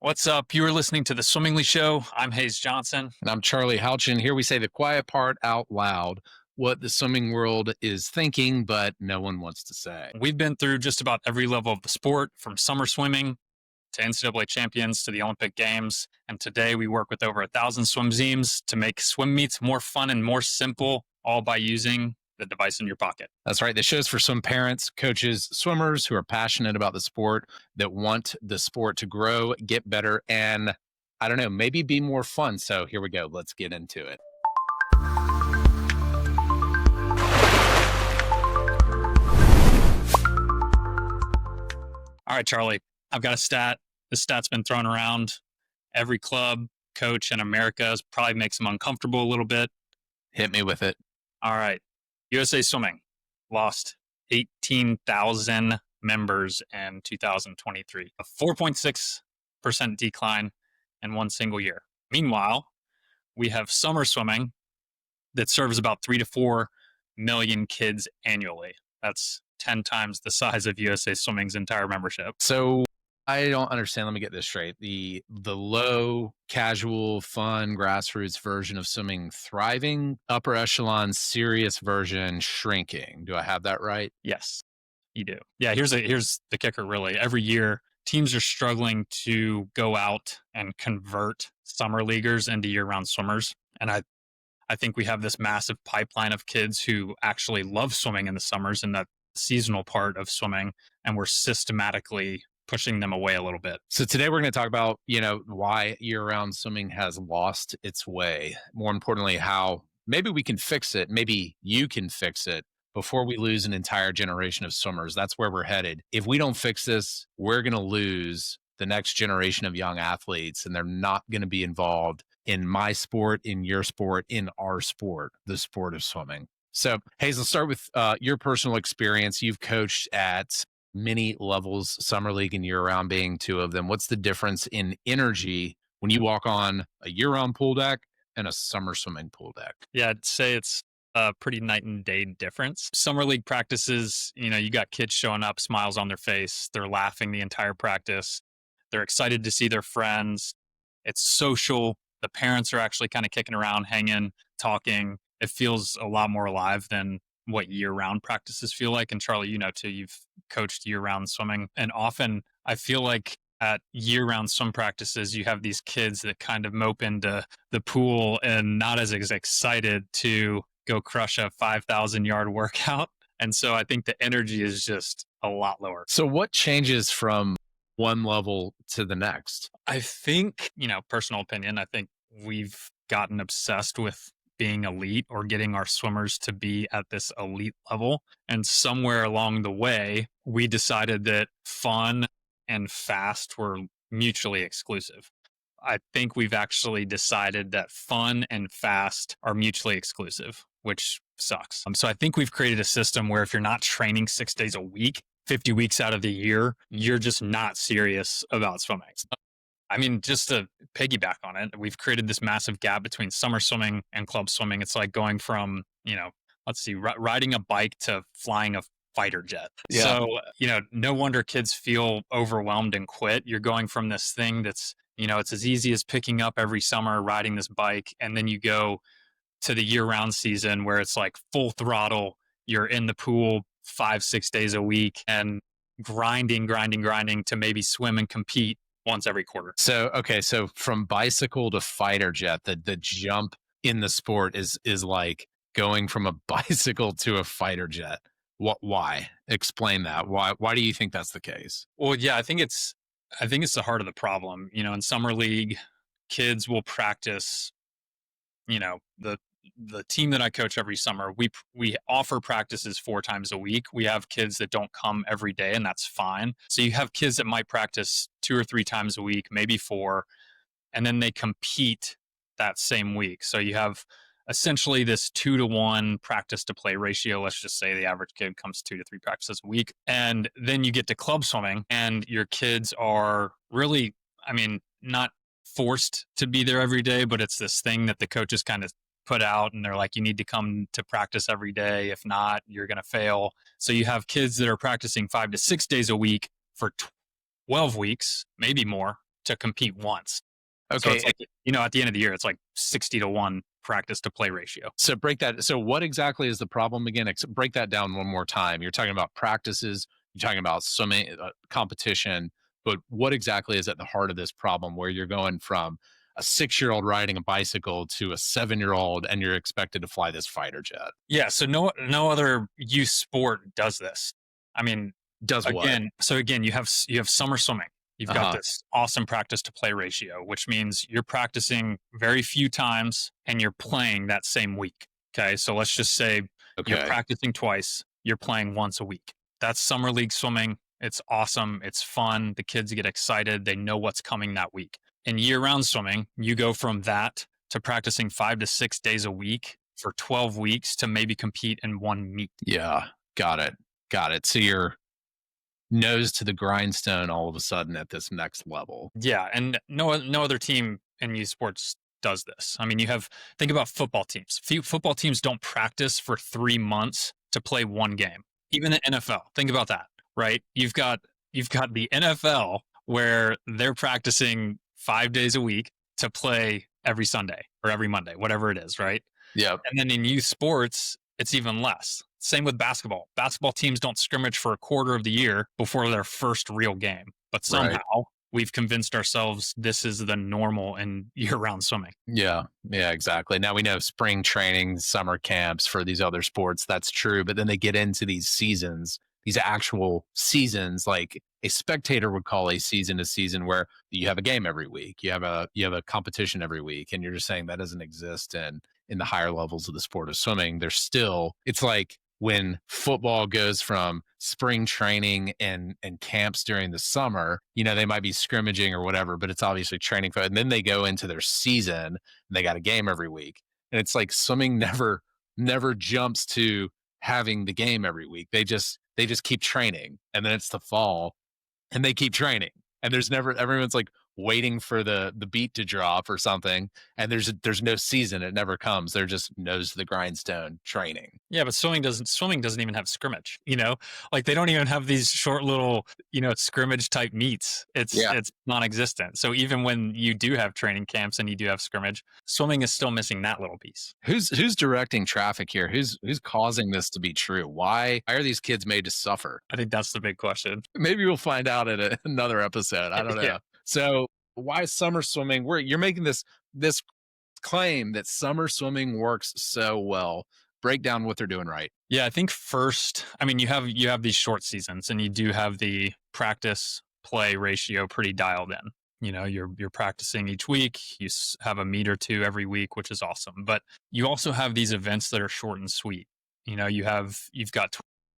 What's up? You are listening to The Swimmingly Show. I'm Hayes Johnson. And I'm Charlie Houchin. Here we say the quiet part out loud, what the swimming world is thinking, but no one wants to say. We've been through just about every level of the sport, from summer swimming to NCAA champions to the Olympic Games. And today we work with over 1,000 swim teams to make swim meets more fun and more simple, all by using the device in your pocket. That's right. The show's for some parents, coaches, swimmers who are passionate about the sport, that want the sport to grow, get better, and I don't know, maybe be more fun. So here we go. Let's get into it. All right, Charlie, I've got a stat. This stat's been thrown around. Every club, coach in America probably makes them uncomfortable a little bit. Hit me with it. All right. USA Swimming lost 18,000 members in 2023, a 4.6% decline in one single year. Meanwhile, we have summer swimming that serves about 3 to 4 million kids annually. That's 10 times the size of USA Swimming's entire membership. So I don't understand. Let me get this straight. The low, casual, fun, grassroots version of swimming thriving, upper echelon, serious version shrinking. Do I have that right? Yes, you do. Yeah, here's the kicker, really. Every year, teams are struggling to go out and convert summer leaguers into year-round swimmers. And I think we have this massive pipeline of kids who actually love swimming in the summers and that seasonal part of swimming, and we're systematically pushing them away a little bit. So today we're going to talk about, why year-round swimming has lost its way. More importantly, how maybe we can fix it. Maybe you can fix it before we lose an entire generation of swimmers. That's where we're headed. If we don't fix this, we're going to lose the next generation of young athletes, and they're not going to be involved in my sport, in your sport, in our sport, the sport of swimming. So, Hayes, let's start with your personal experience. You've coached at many levels, summer league and year-round being two of them. What's the difference in energy when you walk on a year-round pool deck and a summer swimming pool deck? Yeah, I'd say it's a pretty night and day difference. Summer league practices, you got kids showing up, smiles on their face. They're laughing the entire practice. They're excited to see their friends. It's social. The parents are actually kind of kicking around, hanging, talking. It feels a lot more alive than what year-round practices feel like. And Charlie, too, you've coached year-round swimming. And often I feel like at year-round swim practices, you have these kids that kind of mope into the pool and not as excited to go crush a 5,000-yard workout. And so I think the energy is just a lot lower. So what changes from one level to the next? I think, personal opinion, I think we've gotten obsessed with being elite or getting our swimmers to be at this elite level. And somewhere along the way, we decided that fun and fast were mutually exclusive. I think we've actually decided that fun and fast are mutually exclusive, which sucks. So I think we've created a system where if you're not training 6 days a week, 50 weeks out of the year, you're just not serious about swimming. I mean, just to piggyback on it, we've created this massive gap between summer swimming and club swimming. It's like going from, riding a bike to flying a fighter jet. Yeah. So, no wonder kids feel overwhelmed and quit. You're going from this thing that's, it's as easy as picking up every summer, riding this bike. And then you go to the year-round season where it's like full throttle. You're in the pool 5-6 days a week and grinding to maybe swim and compete once every quarter. So from bicycle to fighter jet, the jump in the sport is like going from a bicycle to a fighter jet. Why? Explain that. Why do you think that's the case? Well, yeah, I think it's the heart of the problem. In summer league, kids will practice, the team that I coach every summer, we offer practices 4 times a week. We have kids that don't come every day, and that's fine. So you have kids that might practice 2 or 3 times a week, maybe 4, and then they compete that same week. So you have essentially this 2-to-1 practice to play ratio. Let's just say the average kid comes 2 to 3 practices a week. And then you get to club swimming, and your kids are really, not forced to be there every day, but it's this thing that the coaches kind of put out, and they're like, you need to come to practice every day. If not, you're going to fail. So you have kids that are practicing 5 to 6 days a week for 12 weeks, maybe more, to compete once. So it's Okay. like, at the end of the year, it's like 60-1 practice to play ratio. So break that. So what exactly is the problem again? Break that down one more time. You're talking about practices. You're talking about swimming competition. But what exactly is at the heart of this problem, where you're going from a 6-year-old riding a bicycle to a 7-year-old, and you're expected to fly this fighter jet? Yeah, so no other youth sport does this. I mean, Does what? again, you have summer swimming. You've Uh got huh. this awesome practice to play ratio, which means you're practicing very few times and you're playing that same week. Okay, so let's just say you're Okay. practicing twice, you're playing once a week. That's summer league swimming. It's awesome. It's fun. The kids get excited. They know what's coming that week. In year round swimming, you go from that to practicing 5 to 6 days a week for 12 weeks to maybe compete in one meet. Yeah. Got it. Got it. So you're nose to the grindstone all of a sudden at this next level. Yeah, and no other team in youth sports does this. I mean, think about football teams. Few football teams don't practice for 3 months to play one game. Even the NFL. Think about that, right? You've got the NFL where they're practicing 5 days a week to play every Sunday or every Monday, whatever it is, right? Yep. And then in youth sports, it's even less. Same with basketball. Basketball teams don't scrimmage for a quarter of the year before their first real game. But Right. somehow we've convinced ourselves this is the normal in year round swimming. Yeah. Yeah, exactly. Now we know spring training, summer camps for these other sports. That's true. But then they get into these seasons, these actual seasons, like a spectator would call a season where you have a game every week. You have a competition every week. And you're just saying that doesn't exist in the higher levels of the sport of swimming. There's still, it's like when football goes from spring training and camps during the summer, they might be scrimmaging or whatever, but it's obviously training for, and then they go into their season and they got a game every week. And it's like swimming never jumps to having the game every week. They just keep training, and then it's the fall and they keep training. And there's never, everyone's like waiting for the beat to drop or something, and there's no season. It never comes. They're just nose to the grindstone training. Yeah, but swimming doesn't even have scrimmage, Like they don't even have these short little, scrimmage type meets. It's Yeah. it's non-existent. So even when you do have training camps and you do have scrimmage, swimming is still missing that little piece. Who's directing traffic here? Who's causing this to be true? Why are these kids made to suffer? I think that's the big question. Maybe we'll find out in another episode. I don't Yeah. know. So why summer swimming? You're making this claim that summer swimming works so well. Break down what they're doing right. Yeah, I think first, I mean, you have these short seasons and you do have the practice play ratio pretty dialed in. You're practicing each week. Have a meet or two every week, which is awesome. But you also have these events that are short and sweet. You've got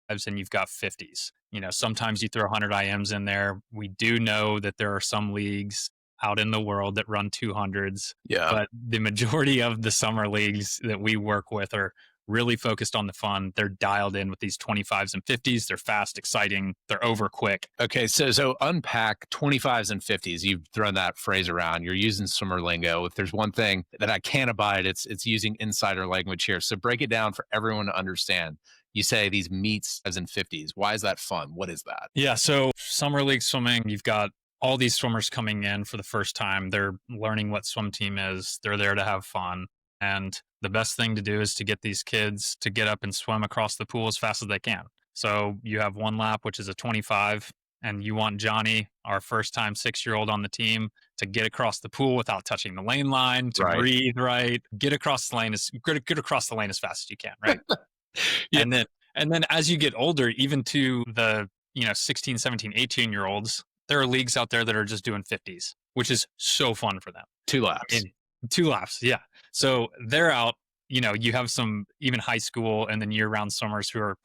25s and you've got 50s. Sometimes you throw 100 IMs in there. We do know that there are some leagues out in the world that run 200s, Yeah. but the majority of the summer leagues that we work with are really focused on the fun. They're dialed in with these 25s and 50s. They're fast, exciting, they're over quick. Okay, so unpack 25s and 50s. You've thrown that phrase around. You're using swimmer lingo. If there's one thing that I can't abide, it's using insider language here. So break it down for everyone to understand. You say these meets as in 50s. Why is that fun? What is that? Yeah, so summer league swimming, you've got all these swimmers coming in for the first time. They're learning what swim team is. They're there to have fun. And the best thing to do is to get these kids to get up and swim across the pool as fast as they can. So you have one lap, which is a 25, and you want Johnny, our first time 6-year-old on the team, to get across the pool without touching the lane line, to Right. breathe right, get across the lane get across the lane as fast as you can, right? Yeah. And then as you get older, even to the 16, 17, 18-year-olds, there are leagues out there that are just doing 50s, which is so fun for them. 2 I laps. mean, 2 laps, yeah. So they're out, you have some even high school and then year-round swimmers who are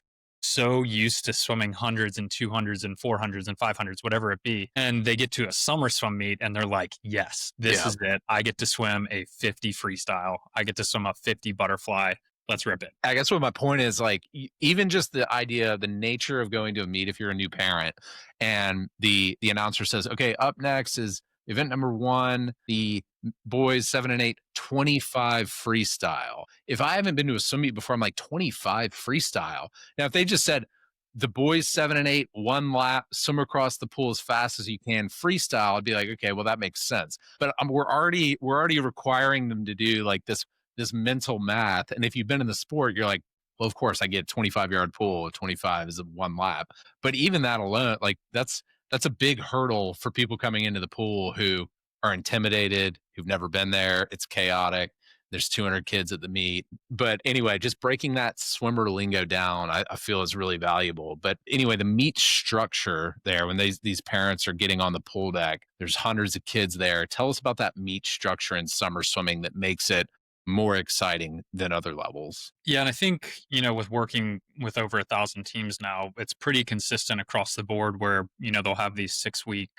so used to swimming hundreds and 200s and 400s and 500s, whatever it be. And they get to a summer swim meet and they're like, yes, this Yeah. is it. I get to swim a 50 freestyle. I get to swim a 50 butterfly. Let's rip it. I guess what my point is, like, even just the idea, the nature of going to a meet if you're a new parent, and the announcer says, okay, up next is event number 1, the boys 7 and 8, 25 freestyle. If I haven't been to a swim meet before, I'm like, 25 freestyle. Now, if they just said the boys 7 and 8, 1 lap, swim across the pool as fast as you can, freestyle, I'd be like, okay, well that makes sense. But we're already requiring them to do like this mental math. And if you've been in the sport, you're like, well, of course I get 25-yard pool. 25 is a 1 lap. But even that alone, like that's a big hurdle for people coming into the pool who are intimidated, who've never been there. It's chaotic. There's 200 kids at the meet. But anyway, just breaking that swimmer lingo down, I feel is really valuable. But anyway, the meet structure there, when these parents are getting on the pool deck, there's hundreds of kids there. Tell us about that meet structure in summer swimming that makes it more exciting than other levels. Yeah, and I think, with working with over 1,000 teams now, it's pretty consistent across the board where, they'll have these 6 week,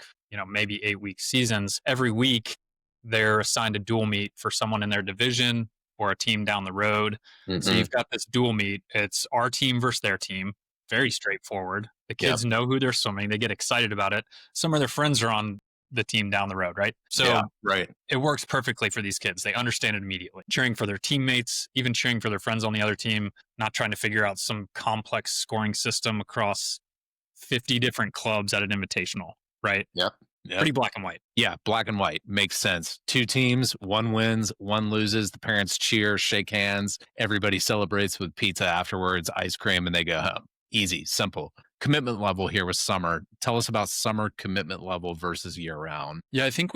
maybe 8 week seasons. Every week, they're assigned a dual meet for someone in their division or a team down the road. So Hmm. you've got this dual meet. It's our team versus their team. Very straightforward. The Yeah. kids know who they're swimming. They get excited about it. Some of their friends are on the team down the road, right? Yeah. So Right. it works perfectly for these kids. They understand it immediately. Cheering for their teammates, even cheering for their friends on the other team, not trying to figure out some complex scoring system across 50 different clubs at an invitational, right? Yep. Yep. Pretty black and white. Yeah, black and white makes sense. Two teams, one wins, one loses. The parents cheer, shake hands. Everybody celebrates with pizza afterwards, ice cream, and they go home. Easy, simple. Commitment level here with summer. Tell us about summer commitment level versus year round. Yeah, I think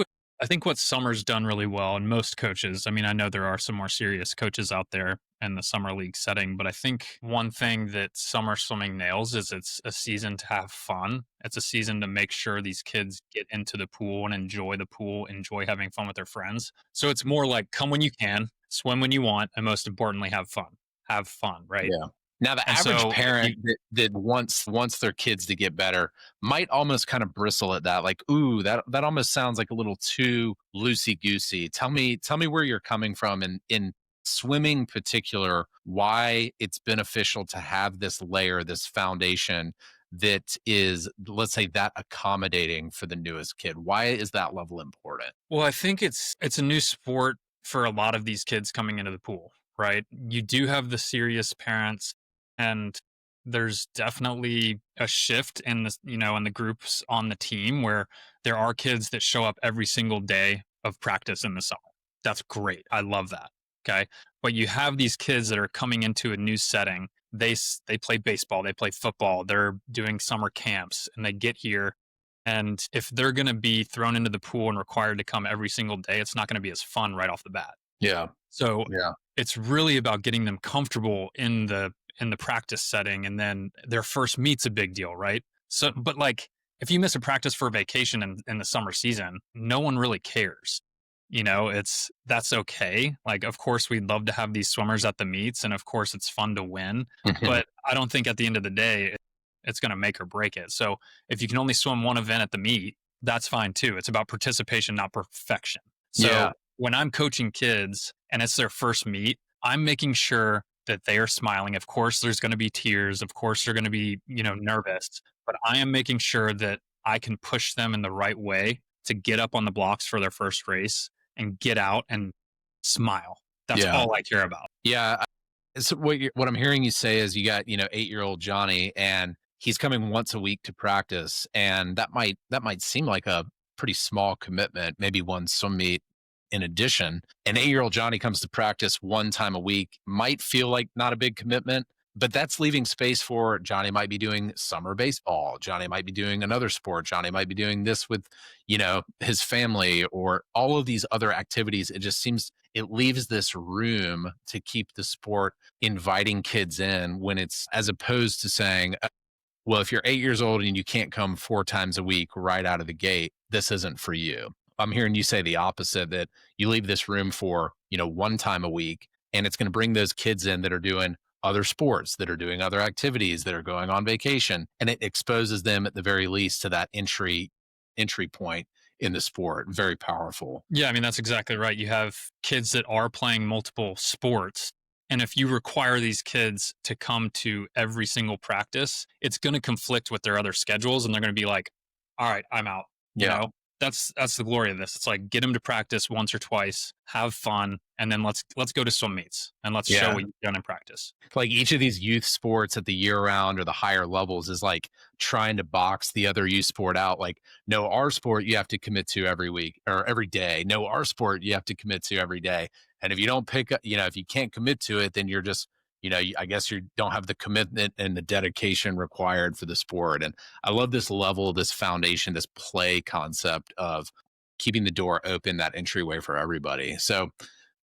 what Summer's done really well, and most coaches, I mean, I know there are some more serious coaches out there in the summer league setting, but I think one thing that summer swimming nails is it's a season to have fun. It's a season to make sure these kids get into the pool and enjoy the pool, enjoy having fun with their friends. So it's more like come when you can, swim when you want, and most importantly, have fun. Have fun, right? Yeah. Now, the And average so if you parent that wants their kids to get better might almost kind of bristle at that, like, "Ooh, that almost sounds like a little too loosey goosey." Tell me where you're coming from in swimming particular, why it's beneficial to have this layer, this foundation that is, let's say, that accommodating for the newest kid. Why is that level important? Well, I think it's a new sport for a lot of these kids coming into the pool, right? You do have the serious parents, and there's definitely a shift in in the groups on the team where there are kids that show up every single day of practice in the summer. That's great. I love that. Okay. But you have these kids that are coming into a new setting. They play baseball, they play football, they're doing summer camps, and they get here, and if they're going to be thrown into the pool and required to come every single day, it's not going to be as fun right off the bat. Yeah. So Yeah. it's really about getting them comfortable in the practice setting, and then their first meet's a big deal, right? So, but like if you miss a practice for a vacation in the summer season, no one really cares. That's okay. Like, of course, we'd love to have these swimmers at the meets, and of course, it's fun to win. But I don't think at the end of the day, it's going to make or break it. So if you can only swim one event at the meet, that's fine too. It's about participation, not perfection. Yeah. So when I'm coaching kids and it's their first meet, I'm making sure that they are smiling. Of course, there's going to be tears. Of course, they're going to be, nervous, but I am making sure that I can push them in the right way to get up on the blocks for their first race and get out and smile. That's Yeah. all I care about. Yeah. So what I'm hearing you say is you got 8-year-old Johnny, and he's coming once a week to practice, and that might seem like a pretty small commitment, maybe one swim meet in addition. An 8-year-old Johnny comes to practice one time a week, might feel like not a big commitment, but that's leaving space for Johnny might be doing summer baseball. Johnny might be doing another sport. Johnny might be doing this with, his family or all of these other activities. It just seems it leaves this room to keep the sport inviting kids in when it's as opposed to saying, well, if you're 8 years old and you can't come 4 times a week right out of the gate, this isn't for you. I'm hearing you say the opposite, that you leave this room for, one time a week, and it's going to bring those kids in that are doing other sports, that are doing other activities, that are going on vacation, and it exposes them at the very least to that entry point in the sport. Very powerful. Yeah, I mean, that's exactly right. You have kids that are playing multiple sports. And if you require these kids to come to every single practice, it's going to conflict with their other schedules. And they're going to be like, all right, I'm out. You Yeah. know, that's the glory of this. It's like get them to practice once or twice, have fun, and then let's go to swim meets and let's show Yeah. what you've done in practice. Like each of these youth sports at the year round or the higher levels is like trying to box the other youth sport out. Like, no, our sport you have to commit to every week or every day. No, our sport you have to commit to every day. And if you don't pick up, if you can't commit to it, then you're just, I guess you don't have the commitment and the dedication required for the sport. And I love this level, this foundation, this play concept of keeping the door open, that entryway for everybody. So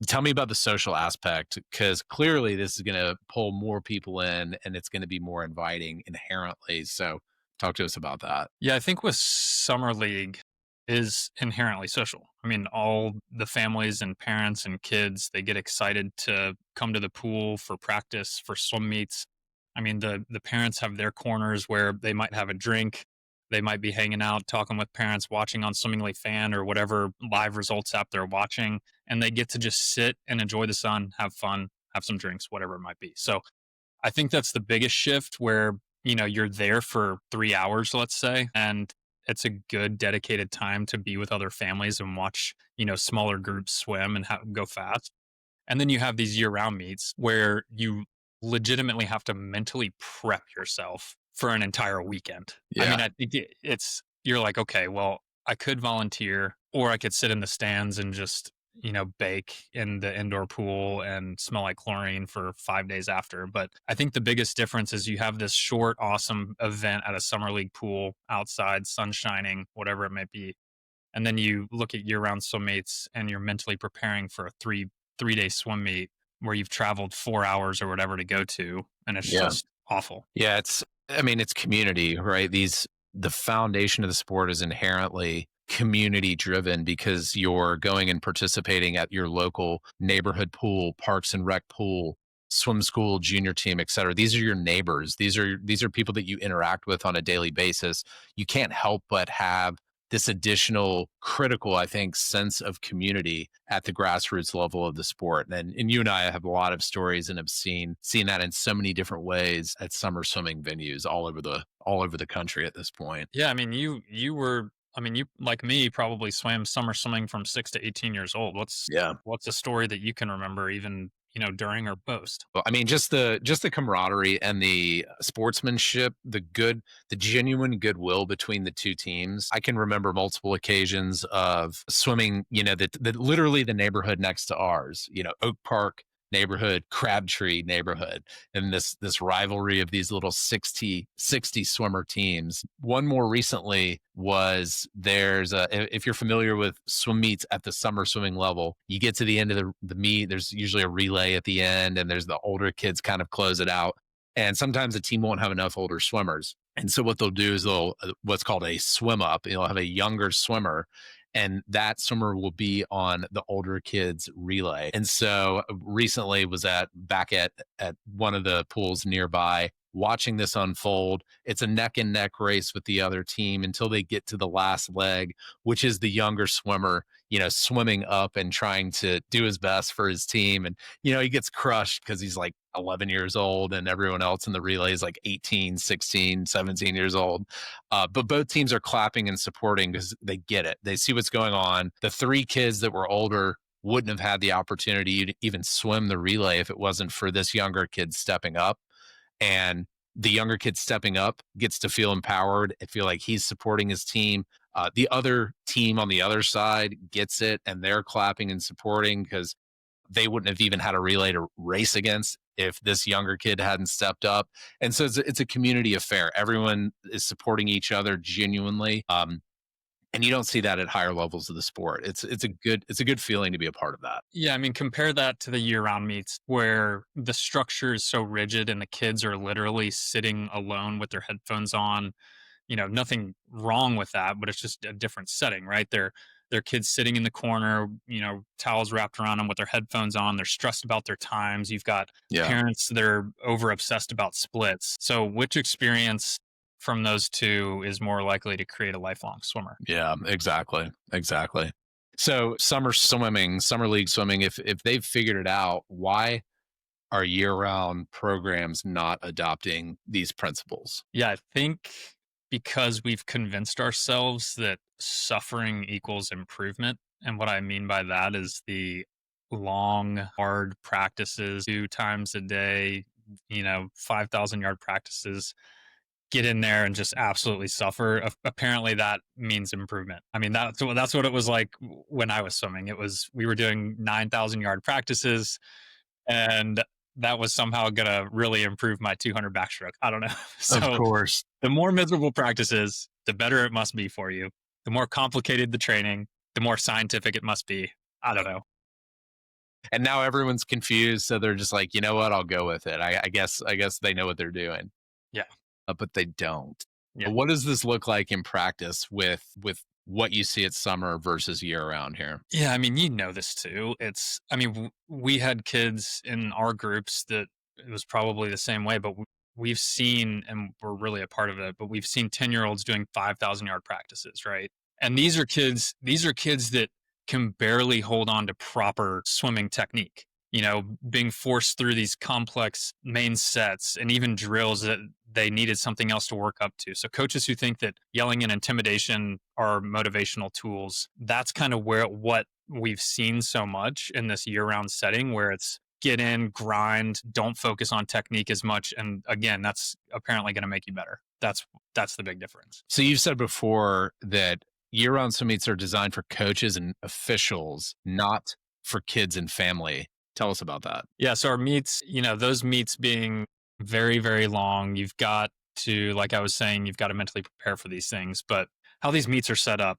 tell me about the social aspect, because clearly this is going to pull more people in and it's going to be more inviting inherently. So talk to us about that. Yeah, I think with summer league is inherently social. I mean, all the families and parents and kids, they get excited to come to the pool for practice, for swim meets. I mean, the parents have their corners where they might have a drink, they might be hanging out, talking with parents, watching on Swimmingly Fan or whatever live results app they're watching, and they get to just sit and enjoy the sun, have fun, have some drinks, whatever it might be. So I think that's the biggest shift where, you're there for 3 hours, let's say, and it's a good dedicated time to be with other families and watch, smaller groups swim and go fast. And then you have these year-round meets where you legitimately have to mentally prep yourself for an entire weekend. I mean, Yeah. I think it's you're like, "Okay, well, I could volunteer or I could sit in the stands and just, bake in the indoor pool and smell like chlorine for 5 days after." But I think the biggest difference is you have this short, awesome event at a summer league pool outside, sun shining, whatever it might be, and then you look at year-round swim meets and you're mentally preparing for a three-day swim meet where you've traveled 4 hours or whatever to go to, and it's Yeah. just awful. Yeah. I mean, it's community, right? The foundation of the sport is inherently community driven because you're going and participating at your local neighborhood pool, parks and rec pool, swim school, junior team, et cetera. These are your neighbors. These are people that you interact with on a daily basis. You can't help but have this additional critical, I think, sense of community at the grassroots level of the sport. And you and I have a lot of stories and have seen that in so many different ways at summer swimming venues all over the country at this point. Yeah, I mean, you were I mean, you like me probably swam summer swimming from 6 to 18 years old. Yeah. What's a story that you can remember even, during or post? Well, I mean, just the camaraderie and the sportsmanship, the genuine goodwill between the two teams. I can remember multiple occasions of swimming, literally the neighborhood next to ours, Oak Park neighborhood, Crabtree neighborhood, and this rivalry of these little 60 swimmer teams. One more recently was if you're familiar with swim meets at the summer swimming level, you get to the end of the meet, there's usually a relay at the end, and there's the older kids kind of close it out. And sometimes the team won't have enough older swimmers. And so what they'll do is they'll what's called a swim up. You'll have a younger swimmer, and that swimmer will be on the older kids relay. And so recently was at one of the pools nearby watching this unfold. It's a neck and neck race with the other team until they get to the last leg, which is the younger swimmer, swimming up and trying to do his best for his team. And, he gets crushed because he's like 11 years old and everyone else in the relay is like 18, 16, 17 years old. But both teams are clapping and supporting because they get it. They see what's going on. The three kids that were older wouldn't have had the opportunity to even swim the relay if it wasn't for this younger kid stepping up. And the younger kid stepping up gets to feel empowered and feel like he's supporting his team. The other team on the other side gets it and they're clapping and supporting because they wouldn't have even had a relay to race against if this younger kid hadn't stepped up. And so it's a community affair. Everyone is supporting each other genuinely. And you don't see that at higher levels of the sport. It's a good feeling to be a part of that. Yeah, I mean, compare that to the year-round meets where the structure is so rigid and the kids are literally sitting alone with their headphones on. Nothing wrong with that, but it's just a different setting, right? They're kids sitting in the corner, towels wrapped around them with their headphones on. They're stressed about their times. You've got Yeah. parents that are over obsessed about splits. So, which experience from those two is more likely to create a lifelong swimmer? Yeah, exactly. Exactly. So summer league swimming, if they've figured it out, why are year round programs not adopting these principles? Yeah, I think because we've convinced ourselves that suffering equals improvement. And what I mean by that is the long, hard practices 2 times a day, 5,000 yard practices, get in there and just absolutely suffer. Apparently, that means improvement. I mean, that's what it was like when I was swimming. It was, we were doing 9,000 yard practices, and that was somehow going to really improve my 200 backstroke. I don't know. Of So course. the more miserable practices, the better it must be for you. The more complicated the training, the more scientific it must be. I don't know. And now everyone's confused, so they're just like, you know what? I'll go with it. I guess they know what they're doing, Yeah. but they don't. Yeah. What does this look like in practice with what you see at summer versus year round here? Yeah, I mean, you know this too. I mean, we had kids in our groups that it was probably the same way, but we've seen, and we're really a part of it, but we've seen 10-year-olds doing 5,000 yard practices, right? And these are kids that can barely hold on to proper swimming technique, being forced through these complex main sets and even drills that they needed something else to work up to. So coaches who think that yelling and intimidation are motivational tools, that's kind of where what we've seen so much in this year-round setting, where it's get in, grind, don't focus on technique as much, and again, that's apparently going to make you better. That's the big difference. So you've said before that year-round swim meets are designed for coaches and officials, not for kids and family. Tell us about that. Yeah, so our meets, those meets being very, very long, you've got to, like I was saying, you've got to mentally prepare for these things. But how these meets are set up,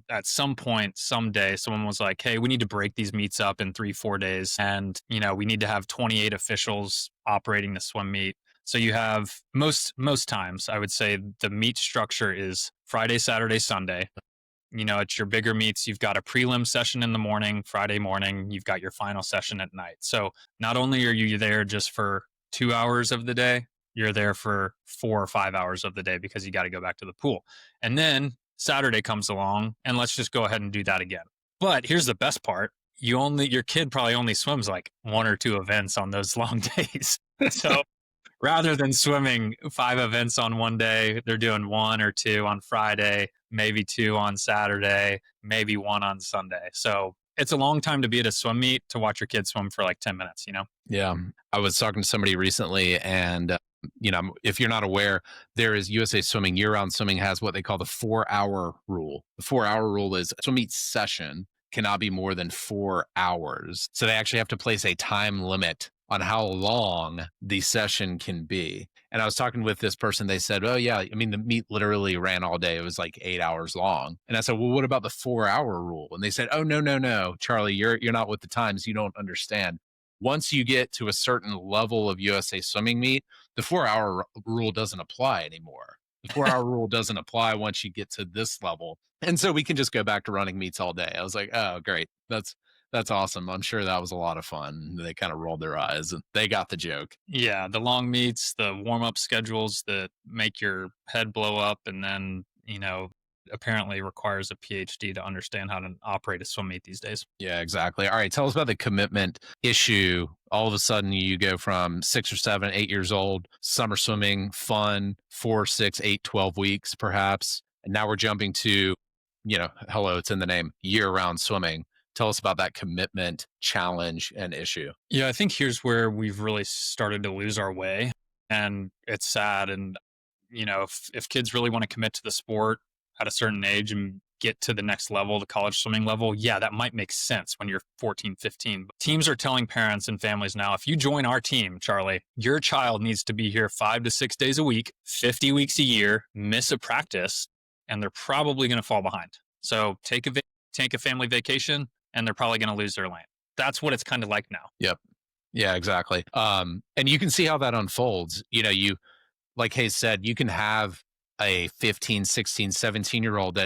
at some point, someday, someone was like, hey, we need to break these meets up in 3, 4 days. And, we need to have 28 officials operating the swim meet. So you have most times, I would say the meet structure is Friday, Saturday, Sunday. At your bigger meets, you've got a prelim session in the morning, Friday morning, you've got your final session at night. So not only are you there just for 2 hours of the day, you're there for 4 or 5 hours of the day because you got to go back to the pool. And then Saturday comes along, and let's just go ahead and do that again. But here's the best part. Your kid probably only swims like 1 or 2 events on those long days. So rather than swimming 5 events on one day, they're doing 1 or 2 on Friday, maybe 2 on Saturday, maybe 1 on Sunday. So it's a long time to be at a swim meet to watch your kids swim for like 10 minutes. Yeah. I was talking to somebody recently, and if you're not aware, there is USA Swimming, year-round swimming has what they call the 4-hour rule. The 4-hour rule is a swim meet session cannot be more than 4 hours. So they actually have to place a time limit on how long the session can be. And I was talking with this person, they said, oh yeah, I mean, the meet literally ran all day. It was like 8 hours long. And I said, well, what about the 4-hour rule? And they said, oh, no, Charlie, you're not with the times. You don't understand. Once you get to a certain level of USA Swimming meet, the 4-hour rule doesn't apply anymore. The 4-hour rule doesn't apply once you get to this level. And so we can just go back to running meets all day. I was like, oh, great. That's awesome. I'm sure that was a lot of fun. They kind of rolled their eyes and they got the joke. Yeah, the long meets, the warm-up schedules that make your head blow up, and then, apparently requires a PhD to understand how to operate a swim meet these days. Yeah, exactly. All right. Tell us about the commitment issue. All of a sudden, you go from 6 or 7, 8 years old, summer swimming, fun, 4, 6, 8, 12 weeks, perhaps. And now we're jumping to, hello, it's in the name, year round swimming. Tell us about that commitment, challenge, and issue. Yeah, I think here's where we've really started to lose our way. And it's sad. And, if kids really want to commit to the sport at a certain age and get to the next level, the college swimming level, yeah, that might make sense when you're 14, 15. But teams are telling parents and families now, if you join our team, Charlie, your child needs to be here 5 to 6 days a week, 50 weeks a year, miss a practice, and they're probably going to fall behind. So take a family vacation, and they're probably going to lose their lane. That's what it's kind of like now. Yep. Yeah, exactly. And you can see how that unfolds. You, like Hayes said, you can have a 15, 16, 17-year-old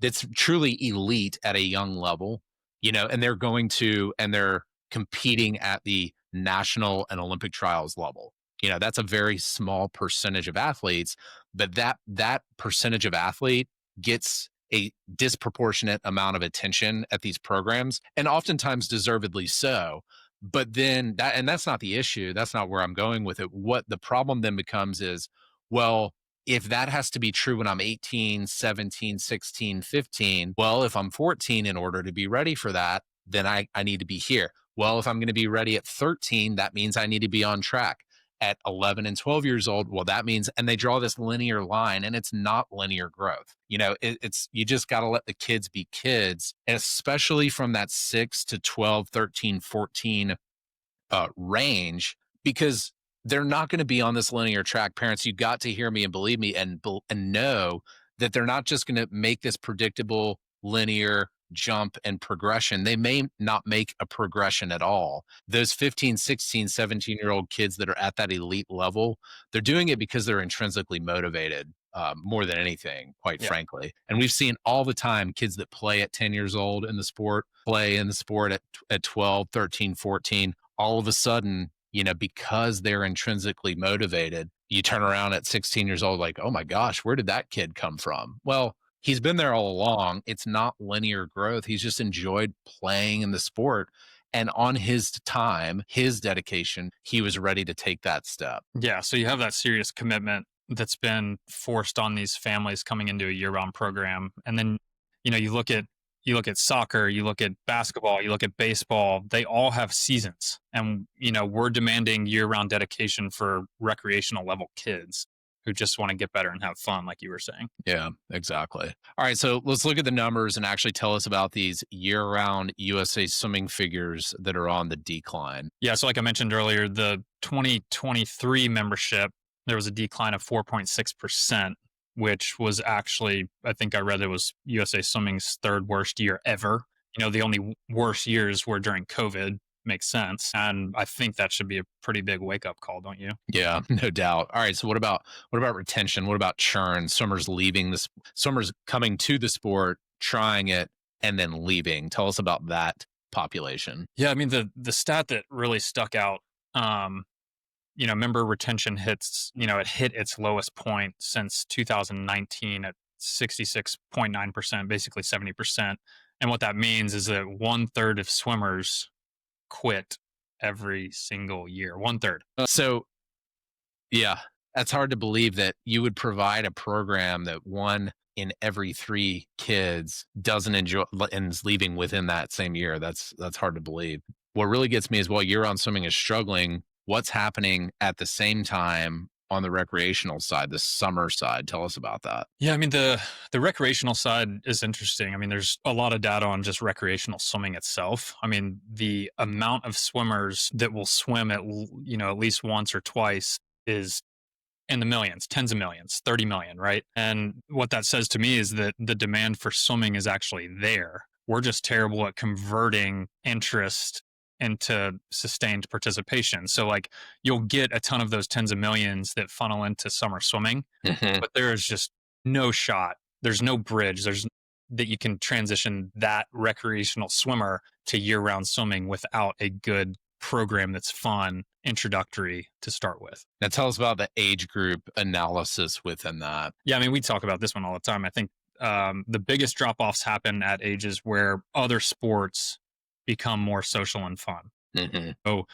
that's truly elite at a young level, and they're competing at the national and Olympic trials level. That's a very small percentage of athletes, but that percentage of athlete gets a disproportionate amount of attention at these programs, and oftentimes deservedly so. But then that's not the issue. That's not where I'm going with it. What the problem then becomes is, well, if that has to be true when I'm 18, 17, 16, 15, well, if I'm 14, in order to be ready for that, then I need to be here. Well, if I'm going to be ready at 13, that means I need to be on track. At 11 and 12 years old, well, that means, and they draw this linear line, and it's not linear growth. It's, you just got to let the kids be kids, especially from that 6 to 12, 13, 14 range, because they're not going to be on this linear track. Parents, you got to hear me and believe me, and know that they're not just going to make this predictable linear jump and progression. They may not make a progression at all. Those 15, 16, 17-year-old kids that are at that elite level, they're doing it because they're intrinsically motivated, more than anything, quite Yeah. frankly. And we've seen all the time kids that play at 10 years old in the sport, play in the sport at 12, 13, 14, all of a sudden, because they're intrinsically motivated, you turn around at 16 years old, like, oh my gosh, where did that kid come from? Well, he's been there all along. It's not linear growth. He's just enjoyed playing in the sport. And on his time, his dedication, he was ready to take that step. Yeah. So you have that serious commitment that's been forced on these families coming into a year-round program. And then, you look at soccer, you look at basketball, you look at baseball, they all have seasons. And, we're demanding year-round dedication for recreational level kids who just want to get better and have fun, like you were saying. Yeah, exactly. All right. So let's look at the numbers and actually tell us about these year round USA swimming figures that are on the decline. Yeah. So, like I mentioned earlier, the 2023 membership, there was a decline of 4.6%, which was actually, I think I read it was USA Swimming's third worst year ever. The only worst years were during COVID. Makes sense. And I think that should be a pretty big wake up call, don't you? Yeah, no doubt. All right. So what about retention? What about churn? Swimmers leaving this, swimmers coming to the sport, trying it, and then leaving. Tell us about that population. Yeah. I mean, the stat that really stuck out, member retention it hit its lowest point since 2019 at 66.9%, basically 70%. And what that means is that 1/3 of swimmers quit every single year. 1/3. So yeah, that's hard to believe that you would provide a program that one in every three kids doesn't enjoy and is leaving within that same year. That's hard to believe. What really gets me is while year-round swimming is struggling, what's happening at the same time on the recreational side, the summer side? Tell us about that. Yeah, I mean the recreational side is interesting. I mean, there's a lot of data on just recreational swimming itself. I mean, the amount of swimmers that will swim at least once or twice is in the millions, tens of millions, 30 million, right? And what that says to me is that the demand for swimming is actually there. We're just terrible at converting interest into sustained participation. So, like, you'll get a ton of those tens of millions that funnel into summer swimming, Mhm. but there is just no shot. There's no bridge. There's that you can transition that recreational swimmer to year-round swimming without a good program that's fun, introductory to start with. Now tell us about the age group analysis within that. Yeah, I mean, we talk about this one all the time. I think the biggest drop-offs happen at ages where other sports become more social and fun. Hmm. So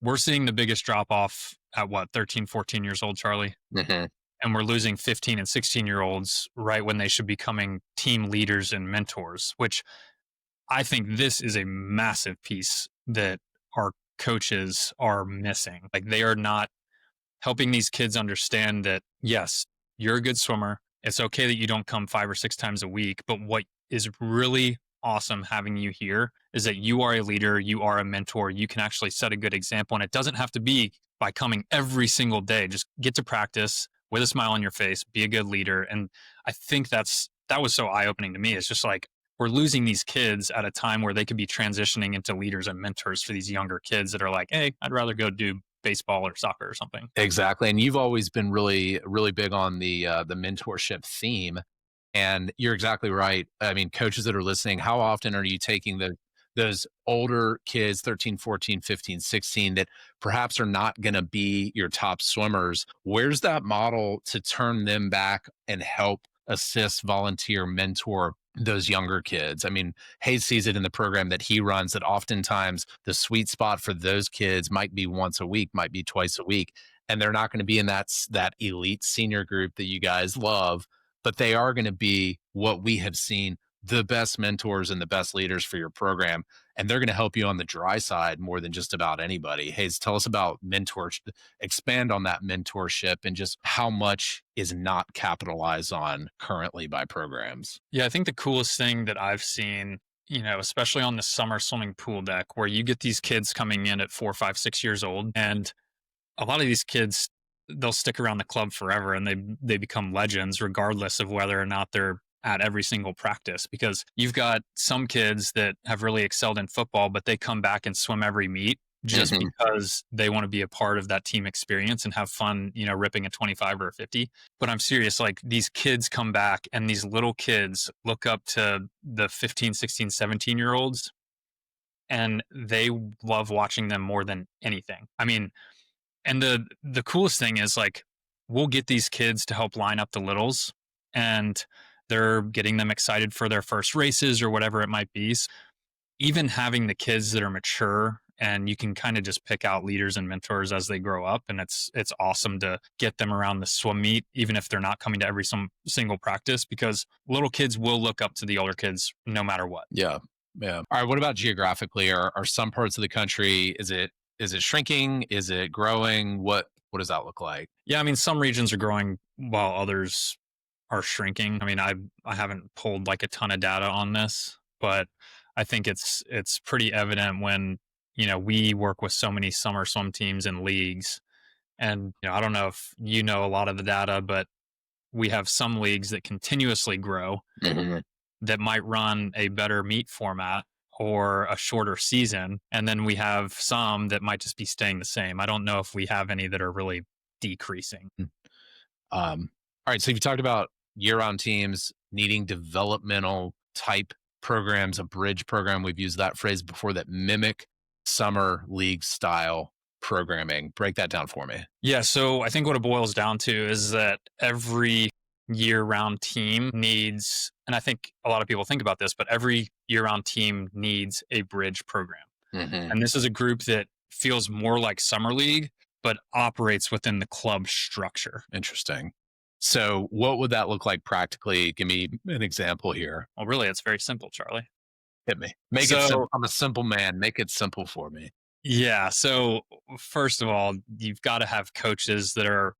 we're seeing the biggest drop-off at what, 13, 14 years old, Charlie? Hmm. And we're losing 15 and 16-year-olds right when they should be becoming team leaders and mentors, which I think this is a massive piece that our coaches are missing. Like, they are not helping these kids understand that, yes, you're a good swimmer. It's okay that you don't come 5 or 6 times a week. But what is really awesome having you here is that you are a leader, you are a mentor, you can actually set a good example. And it doesn't have to be by coming every single day. Just get to practice with a smile on your face, be a good leader. And I think that was so eye opening to me. It's just like, we're losing these kids at a time where they could be transitioning into leaders and mentors for these younger kids that are like, hey, I'd rather go do baseball or soccer or something. Exactly. And you've always been really, really big on the mentorship theme. And you're exactly right. I mean, coaches that are listening, how often are you taking those older kids, 13, 14, 15, 16, that perhaps are not going to be your top swimmers? Where's that model to turn them back and help assist, volunteer, mentor those younger kids? I mean, Hayes sees it in the program that he runs, that oftentimes the sweet spot for those kids might be once a week, might be twice a week. and they're not going to be in that elite senior group that you guys love, but they are going to be what we have seen the best mentors and the best leaders for your program, and they're going to help you on the dry side more than just about anybody. Hayes, tell us about mentorship, expand on that mentorship and just how much is not capitalized on currently by programs. Yeah, I think the coolest thing that I've seen, especially on the summer swimming pool deck, where you get these kids coming in at 4, 5, 6 years old, and a lot of these kids, they'll stick around the club forever, and they become legends regardless of whether or not they're at every single practice, because you've got some kids that have really excelled in football, but they come back and swim every meet just Mhm. because they want to be a part of that team experience and have fun, ripping a 25 or a 50. But I'm serious, like these kids come back and these little kids look up to the 15, 16, 17 year olds, and they love watching them more than anything. I mean, and the coolest thing is, like, we'll get these kids to help line up the littles, and they're getting them excited for their first races or whatever it might be. Even having the kids that are mature, and you can kind of just pick out leaders and mentors as they grow up, and it's awesome to get them around the swim meet even if they're not coming to every some single practice, because little kids will look up to the older kids no matter what. Yeah. Yeah. All right. What about geographically? Are some parts of the country, is it shrinking? Is it growing? What does that look like? Yeah, I mean, some regions are growing while others are shrinking. I mean, I haven't pulled like a ton of data on this, but I think it's pretty evident when, we work with so many summer swim teams and leagues. And, I don't know if you know a lot of the data, but we have some leagues that continuously grow, Mhm. that might run a better meet format or a shorter season. And then we have some that might just be staying the same. I don't know if we have any that are really decreasing. All right. So you talked about year-round teams needing developmental type programs, a bridge program. We've used that phrase before, that mimic summer league style programming. Break that down for me. Yeah, so I think what it boils down to is that every year round team needs, and I think a lot of people think about this, but every year round team needs a bridge program. Hmm. And this is a group that feels more like Summer League, but operates within the club structure. Interesting. So, what would that look like practically? Give me an example here. Well, really, it's very simple, Charlie. Hit me. Make it simple. So, I'm a simple man. Make it simple for me. yeah. So, first of all, you've got to have coaches that are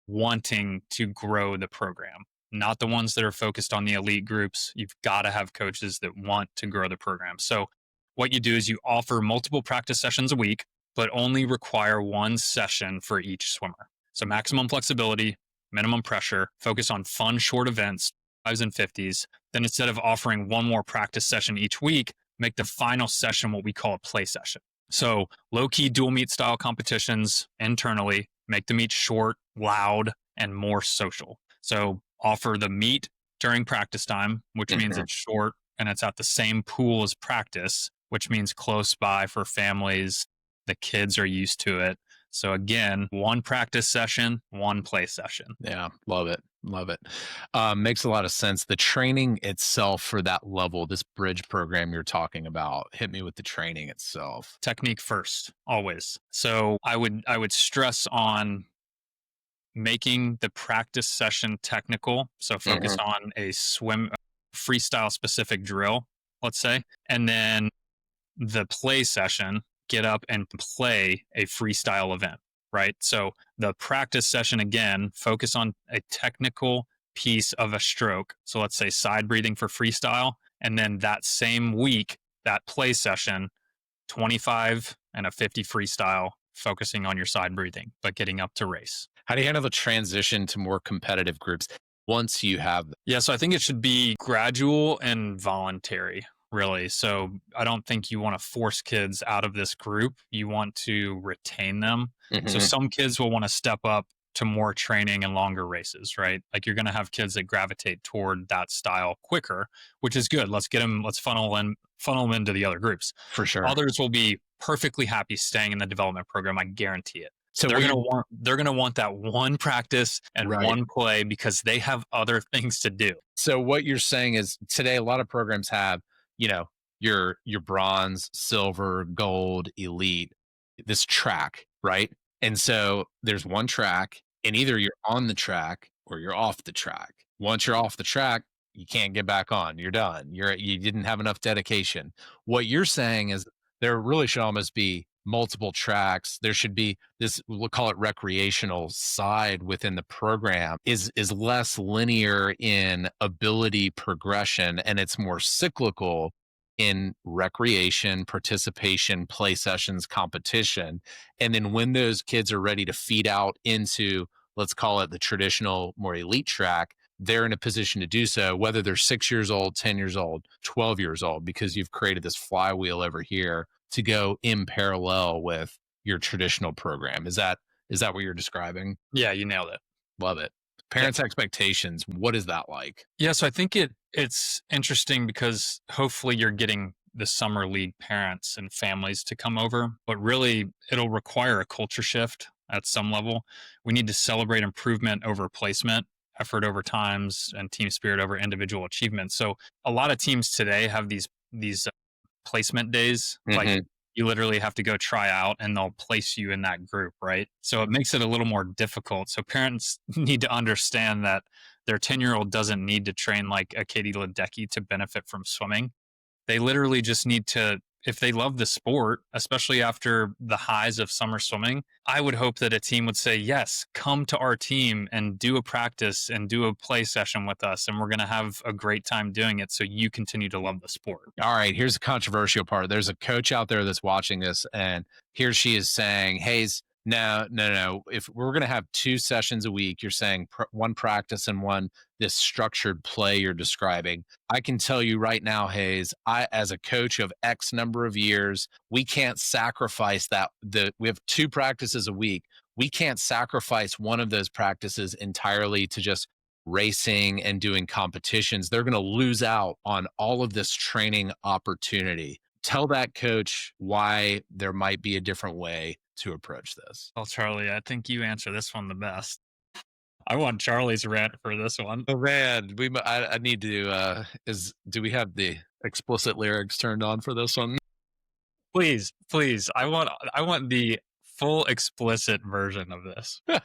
wanting to grow the program, not the ones that are focused on the elite groups. You've got to have coaches that want to grow the program. So, what you do is you offer multiple practice sessions a week, but only require one session for each swimmer. So, maximum flexibility, minimum pressure, focus on fun, short events, fives and 50s. Then, instead of offering one more practice session each week, make the final session what we call a play session. So, low key dual meet style competitions internally, make the meet short, loud, and more social. So, offer the meet during practice time, which means Mhm. it's short and it's at the same pool as practice, which means close by for families. The kids are used to it. So, again, one practice session, one play session. Yeah, love it. Love it. Makes a lot of sense. The training itself for that level, this bridge program you're talking about, hit me with the training itself. Technique first, always. So, I would stress on making the practice session technical. So focus Hmm. on a swim freestyle specific drill, let's say. And then the play session, get up and play a freestyle event, right? So the practice session, again, focus on a technical piece of a stroke. So let's say side breathing for freestyle. And then that same week, that play session, 25 and a 50 freestyle, focusing on your side breathing, but getting up to race. How do you handle the transition to more competitive groups once you have? Yeah, so I think it should be gradual and voluntary, really. So I don't think you want to force kids out of this group. You want to retain them. So Mhm. some kids will want to step up to more training and longer races, right? Like you're going to have kids that gravitate toward that style quicker, which is good. Let's get them, let's funnel them into the other groups. For sure. Others will be perfectly happy staying in the development program. I guarantee it. So They're what gonna you're want they're gonna want that one practice and right. one play because they have other things to do. So what you're saying is today a lot of programs have, you know, your bronze, silver, gold, elite, this track, right? And so there's one track, and either you're on the track or you're off the track. Once you're off the track, you can't get back on. You're done. You didn't have enough dedication. What you're saying is there really should almost be multiple tracks. There should be this, we'll call it recreational side within the program is less linear in ability progression, and it's more cyclical in recreation, participation, play sessions, competition. And then when those kids are ready to feed out into, let's call it the traditional, more elite track, they're in a position to do so, whether they're 6 years old, 10 years old, 12 years old, because you've created this flywheel over here to go in parallel with your traditional program. Is that what you're describing? Yeah, you nailed it. Love it. Yeah. Parents' expectations, what is that like? Yeah, so I think it's interesting because hopefully you're getting the summer league parents and families to come over, but really it'll require a culture shift at some level. We need to celebrate improvement over placement, effort over times, and team spirit over individual achievement. So a lot of teams today have these placement days. Like Mhm. you literally have to go try out and they'll place you in that group, right? So it makes it a little more difficult. So parents need to understand that their 10-year-old doesn't need to train like a Katie Ledecky to benefit from swimming. They literally just need to, if they love the sport, especially after the highs of summer swimming, I would hope that a team would say, yes, come to our team and do a practice and do a play session with us. And we're going to have a great time doing it so you continue to love the sport. All right, here's the controversial part. There's a coach out there that's watching this, and here she is saying, Hayes, no, no, no. If we're going to have 2 sessions a week, you're saying one practice and one this structured play you're describing. I can tell you right now, Hayes, I, as a coach of X number of years, we can't sacrifice that. We have 2 practices a week. We can't sacrifice one of those practices entirely to just racing and doing competitions. They're going to lose out on all of this training opportunity. Tell that coach why there might be a different way to approach this. Well, Charlie, I think you answer this one the best. I want Charlie's rant for this one. Oh man, I need to do we have the explicit lyrics turned on for this one? Please, please. I want the full explicit version of this. All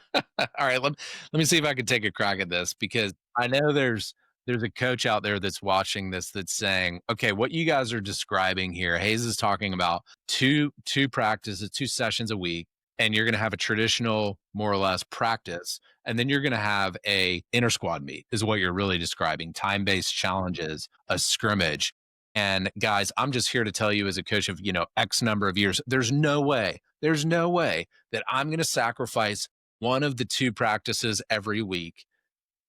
right, let me see if I can take a crack at this, because I know there's a coach out there that's watching this that's saying, okay, what you guys are describing here, Hayes is talking about two practices, 2 sessions a week, and you're going to have a traditional, more or less, practice, and then you're going to have a inter squad meet, is what you're really describing, time-based challenges, a scrimmage. And guys, I'm just here to tell you, as a coach of, X number of years, there's no way that I'm going to sacrifice one of the 2 practices every week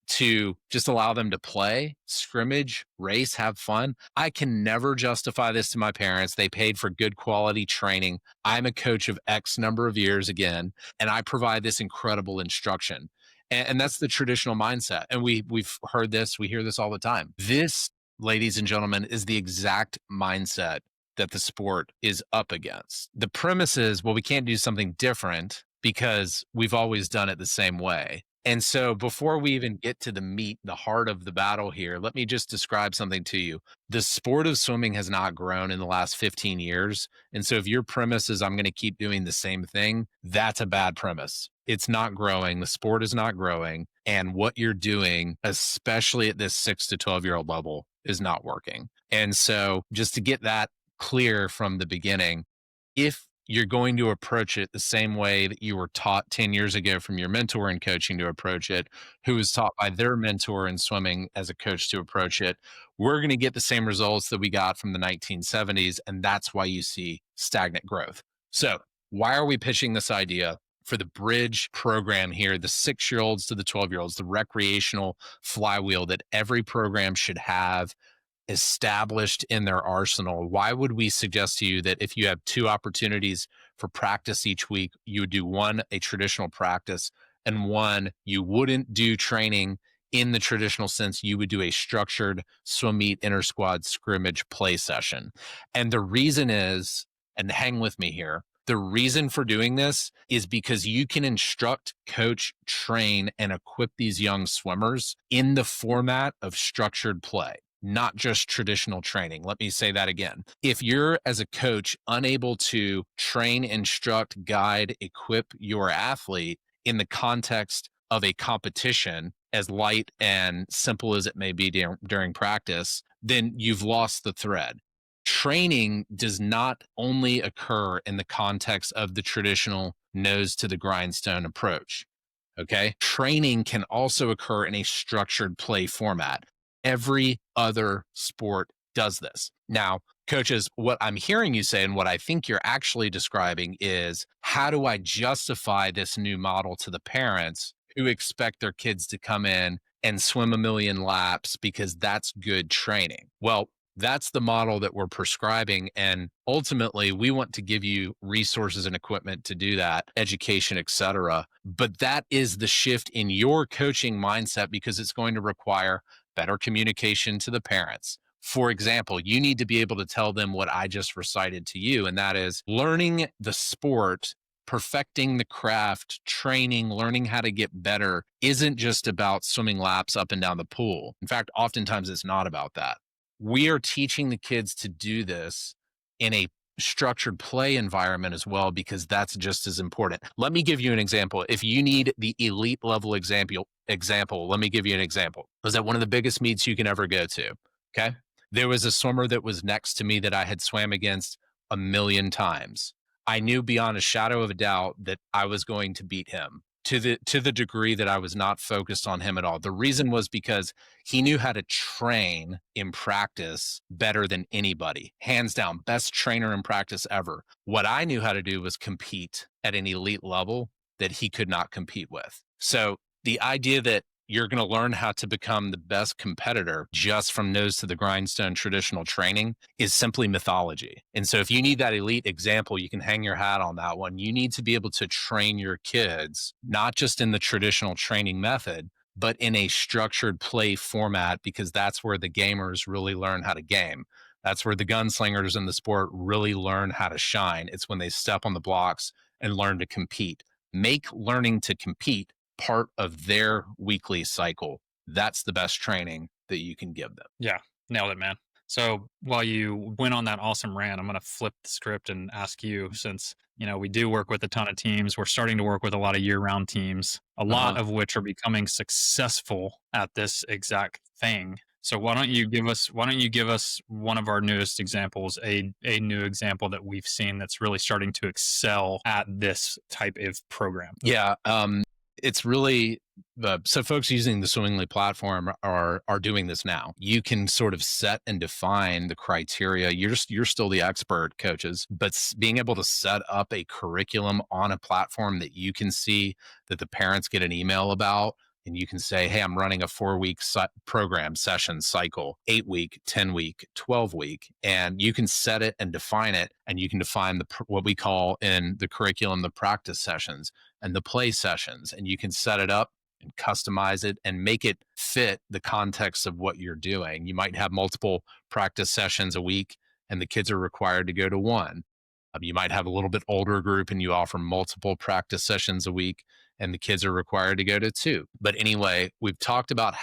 to just allow them to play, scrimmage, race, have fun. I can never justify this to my parents. They paid for good quality training. I'm a coach of X number of years again, and I provide this incredible instruction. And that's the traditional mindset. And we've heard this, we hear this all the time. This, ladies and gentlemen, is the exact mindset that the sport is up against. The premise is, well, we can't do something different because we've always done it the same way. And so before we even get to the meat, the heart of the battle here, let me just describe something to you. The sport of swimming has not grown in the last 15 years. And so if your premise is I'm going to keep doing the same thing, that's a bad premise. It's not growing. The sport is not growing. And what you're doing, especially at this 6 to 12-year-old level, is not working. And so just to get that clear from the beginning, if you're going to approach it the same way that you were taught 10 years ago from your mentor in coaching to approach it, who was taught by their mentor in swimming as a coach to approach it, we're going to get the same results that we got from the 1970s. And that's why you see stagnant growth. So why are we pitching this idea for the bridge program here, the 6-year-olds to the 12-year-olds, the recreational flywheel that every program should have established in their arsenal? Why would we suggest to you that if you have 2 opportunities for practice each week, you would do one, a traditional practice, and one, you wouldn't do training in the traditional sense, you would do a structured swim meet, inter squad scrimmage play session? And the reason is, and hang with me here, the reason for doing this is because you can instruct, coach, train, and equip these young swimmers in the format of structured play. not just traditional training. Let me say that again. If you're, as a coach, unable to train, instruct, guide, equip your athlete in the context of a competition, as light and simple as it may be during practice, then you've lost the thread. Training does not only occur in the context of the traditional nose to the grindstone approach. Okay. Training can also occur in a structured play format. Every other sport does this. Now, coaches, what I'm hearing you say and what I think you're actually describing is, how do I justify this new model to the parents who expect their kids to come in and swim a million laps because that's good training? Well, that's the model that we're prescribing. And ultimately, we want to give you resources and equipment to do that, education, et cetera. But that is the shift in your coaching mindset, because it's going to require better communication to the parents. For example, you need to be able to tell them what I just recited to you, and that is learning the sport, perfecting the craft, training, learning how to get better isn't just about swimming laps up and down the pool. In fact, oftentimes it's not about that. We are teaching the kids to do this in a structured play environment as well, because that's just as important. Let me give you an example. If you need the elite level example, let me give you an example. I was at one of the biggest meets you can ever go to. Okay. There was a swimmer that was next to me that I had swam against a million times. I knew beyond a shadow of a doubt that I was going to beat him, to the degree that I was not focused on him at all. The reason was because he knew how to train in practice better than anybody. Hands down, best trainer in practice ever. What I knew how to do was compete at an elite level that he could not compete with. So the idea that you're going to learn how to become the best competitor just from nose to the grindstone traditional training is simply mythology. And so if you need that elite example, you can hang your hat on that one. You need to be able to train your kids, not just in the traditional training method, but in a structured play format, because that's where the gamers really learn how to game. That's where the gunslingers in the sport really learn how to shine. It's when they step on the blocks and learn to compete. Make learning to compete part of their weekly cycle. That's the best training that you can give them. Yeah, nailed it, man. So while you went on that awesome rant, I'm going to flip the script and ask you, since, we do work with a ton of teams. We're starting to work with a lot of year-round teams, a lot Uh-huh. of which are becoming successful at this exact thing. So why don't you give us one of our newest examples, a new example that we've seen that's really starting to excel at this type of program? Yeah, it's really so folks using the Swimmingly platform are doing this now. You can sort of set and define the criteria. You're still the expert, coaches, but being able to set up a curriculum on a platform that you can see, that the parents get an email about, and you can say, hey, I'm running a 4-week program session cycle, 8-week, 10-week, 12-week, and you can set it and define it, and you can define what we call in the curriculum the practice sessions and the play sessions, and you can set it up and customize it and make it fit the context of what you're doing. You might have multiple practice sessions a week, and the kids are required to go to one. You might have a little bit older group and you offer multiple practice sessions a week, and the kids are required to go to two. But anyway, we've talked about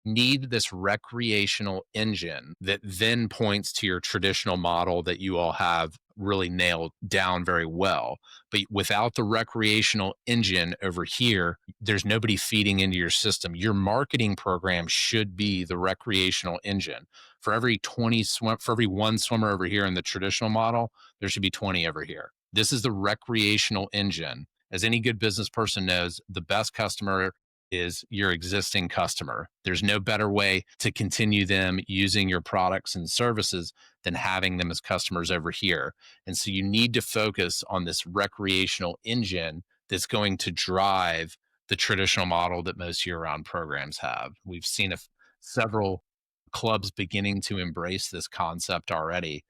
need this recreational engine that then points to your traditional model that you all have really nailed down very well. But without the recreational engine over here, there's nobody feeding into your system. Your marketing program should be the recreational engine. For every for every one swimmer over here in the traditional model, there should be 20 over here. This is the recreational engine. As any good business person knows, the best customer is your existing customer. There's no better way to continue them using your products and services than having them as customers over here. And so you need to focus on this recreational engine that's going to drive the traditional model that most year-round programs have. We've seen several clubs beginning to embrace this concept already.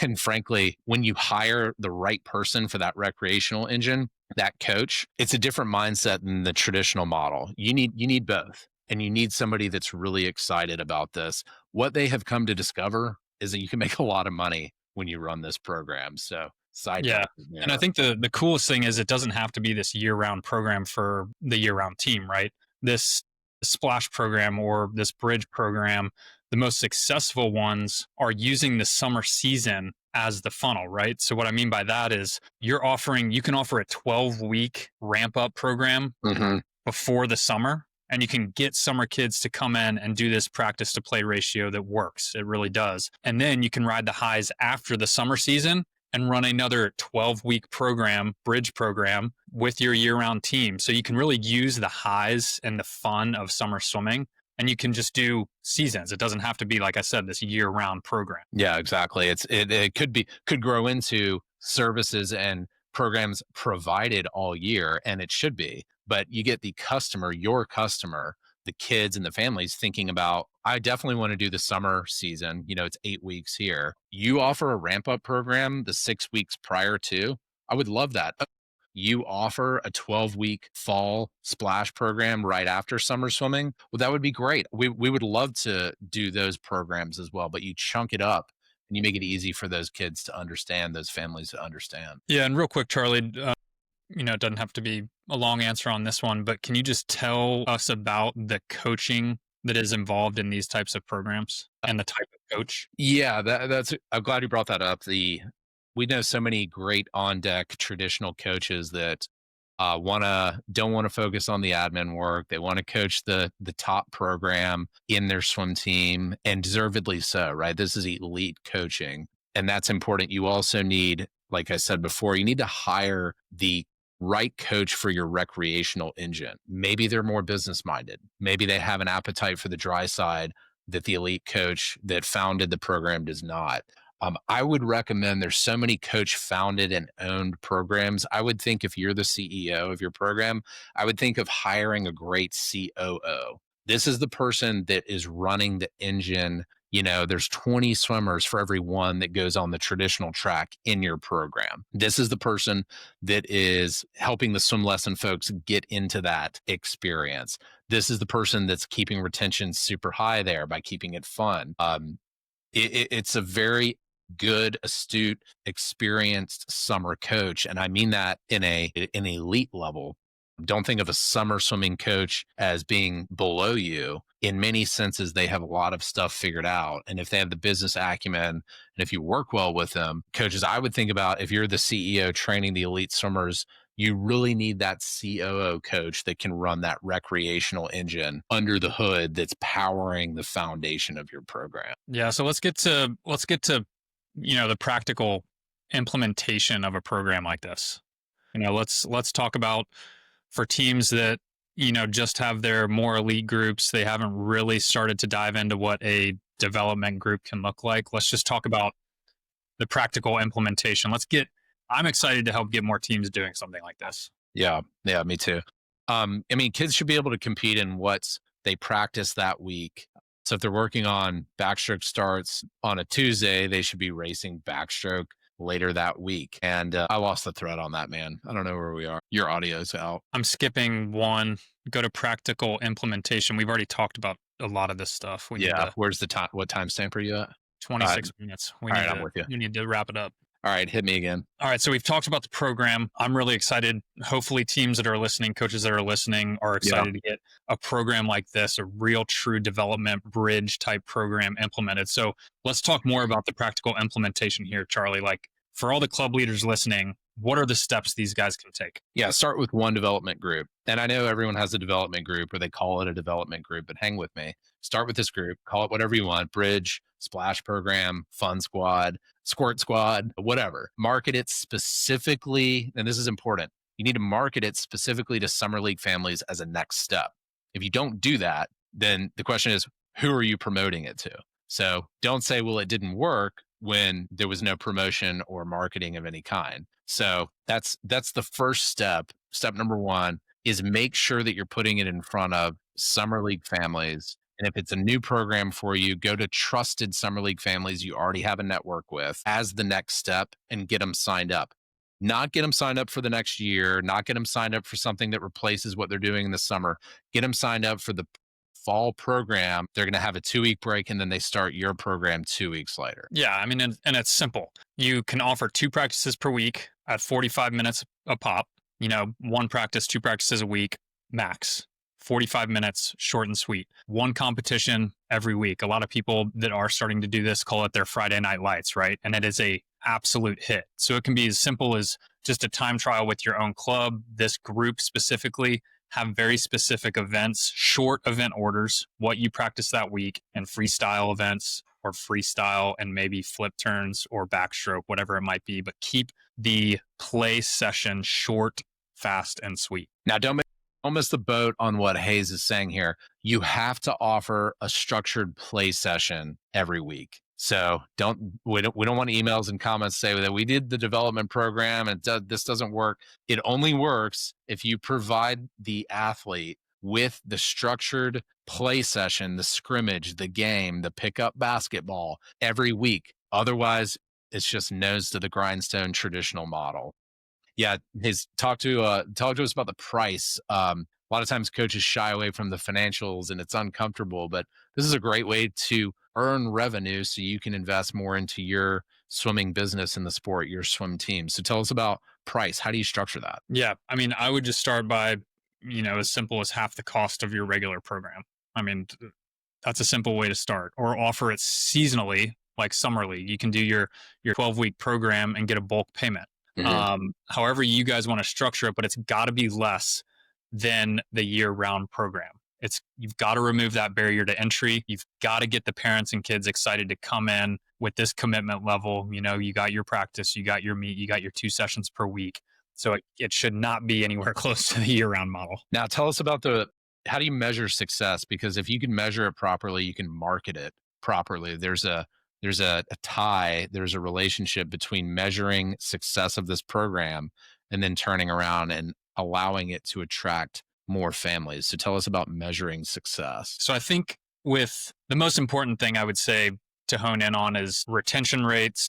And frankly, when you hire the right person for that recreational engine, that coach, it's a different mindset than the traditional model. You need both. And you need somebody that's really excited about this. What they have come to discover is that you can make a lot of money when you run this program. So side Yeah. note And I there. think the coolest thing is it doesn't have to be this year-round program for the year-round team, right? This splash program or this bridge program, the most successful ones are using the summer season as the funnel, right? So what I mean by that is you can offer a 12-week ramp up program Hmm. before the summer, and you can get summer kids to come in and do this practice to play ratio that works. It really does. And then you can ride the highs after the summer season and run another 12-week program, bridge program with your year-round team. So you can really use the highs and the fun of summer swimming, and you can just do seasons. It doesn't have to be, like I said, this year-round program. Yeah, exactly. It could grow into services and programs provided all year, and it should be. But you get the customer, your customer, the kids and the families thinking about, I definitely want to do the summer season. It's 8 weeks here. You offer a ramp up program the 6 weeks prior to. I would love that. You offer a 12-week fall splash program right after summer swimming. Well, that would be great. We would love to do those programs as well, but you chunk it up and you make it easy for those kids to understand, those families to understand. Yeah, and real quick, Charlie, it doesn't have to be a long answer on this one, but can you just tell us about the coaching that is involved in these types of programs and the type of coach? Yeah, that's. I'm glad you brought that up. We know so many great on deck traditional coaches that wanna don't want to focus on the admin work. They want to coach the top program in their swim team, and deservedly so. Right, this is elite coaching, and that's important. You also need, like I said before, you need to hire the right coach for your recreational engine. Maybe they're more business minded. Maybe they have an appetite for the dry side that the elite coach that founded the program does not. I would recommend, there's so many coach founded and owned programs. I would think if you're the CEO of your program, I would think of hiring a great COO. This is the person that is running the engine. There's 20 swimmers for every one that goes on the traditional track in your program. This is the person that is helping the swim lesson folks get into that experience. This is the person that's keeping retention super high there by keeping it fun. It's a very good, astute, experienced summer coach, and I mean that in an elite level. Don't think of a summer swimming coach as being below you. In many senses, they have a lot of stuff figured out, and if they have the business acumen, and if you work well with them, coaches, I would think about, if you're the CEO training the elite swimmers, you really need that COO coach that can run that recreational engine under the hood that's powering the foundation of your program. Yeah, so let's get to the practical implementation of a program like this. Let's talk about, for teams that just have their more elite groups, they haven't really started to dive into what a development group can look like. Let's just talk about the practical implementation. I'm excited to help get more teams doing something like this. Yeah, yeah, me too. I mean, kids should be able to compete in what they practice that week. So if they're working on backstroke starts on a Tuesday, they should be racing backstroke later that week. And I lost the thread on that, man. I don't know where we are. Your audio's out. I'm skipping one, go to practical implementation. We've already talked about a lot of this stuff. We need Yeah. to Where's the time? What timestamp are you at? 26 minutes. All right, I'm with you. We need to wrap it up. All right, hit me again. All right, so we've talked about the program. I'm really excited. Hopefully, teams that are listening, coaches that are listening, are excited to get a program like this, a real true development bridge type program implemented. So let's talk more about the practical implementation here, Charlie. Like, for all the club leaders listening, what are the steps these guys can take? Yeah, start with one development group. And I know everyone has a development group, or they call it a development group, but hang with me. Start with this group, call it whatever you want: bridge, splash program, fun squad, squirt squad, whatever. Market it specifically, and this is important. You need to market it specifically to summer league families as a next step. If you don't do that, then the question is, who are you promoting it to? So don't say, well, it didn't work, when there was no promotion or marketing of any kind. So that's the first step. Step number one is make sure that you're putting it in front of summer league families. And if it's a new program for you, go to trusted summer league families you already have a network with as the next step and get them signed up. Not get them signed up for the next year, not get them signed up for something that replaces what they're doing in the summer. Get them signed up for the fall program. They're going to have a 2-week break, and then they start your program 2 weeks later. Yeah, I mean, and it's simple. You can offer 2 practices per week at 45 minutes a pop. One practice, 2 practices a week, max. 45 minutes, short and sweet. One competition every week. A lot of people that are starting to do this call it their Friday night lights, right? And it is a absolute hit. So it can be as simple as just a time trial with your own club, this group specifically, have very specific events, short event orders, what you practice that week, and freestyle events or freestyle and maybe flip turns or backstroke, whatever it might be. But keep the play session short, fast, and sweet. Now, don't miss the boat on what Hayes is saying here. You have to offer a structured play session every week. So we don't want emails and comments say that we did the development program and this doesn't work. It only works if you provide the athlete with the structured play session, the scrimmage, the game, the pickup basketball every week. Otherwise, it's just nose to the grindstone traditional model. Yeah, talk to us about the price. A lot of times coaches shy away from the financials and it's uncomfortable, but this is a great way to earn revenue so you can invest more into your swimming business in the sport, your swim team. So tell us about price. How do you structure that? Yeah. I mean, I would just start by, as simple as half the cost of your regular program. I mean, that's a simple way to start, or offer it seasonally, like summer league. You can do your 12-week program and get a bulk payment. However you guys want to structure it, but it's got to be less than the year-round program. You've got to remove that barrier to entry. You've got to get the parents and kids excited to come in with this commitment level. You got your practice, you got your meet, you got your 2 sessions per week. So it should not be anywhere close to the year-round model. Now tell us about how do you measure success? Because if you can measure it properly, you can market it properly. There's a tie, there's a relationship between measuring success of this program and then turning around and allowing it to attract more families. So tell us about measuring success. So I think with the most important thing I would say to hone in on is retention rates.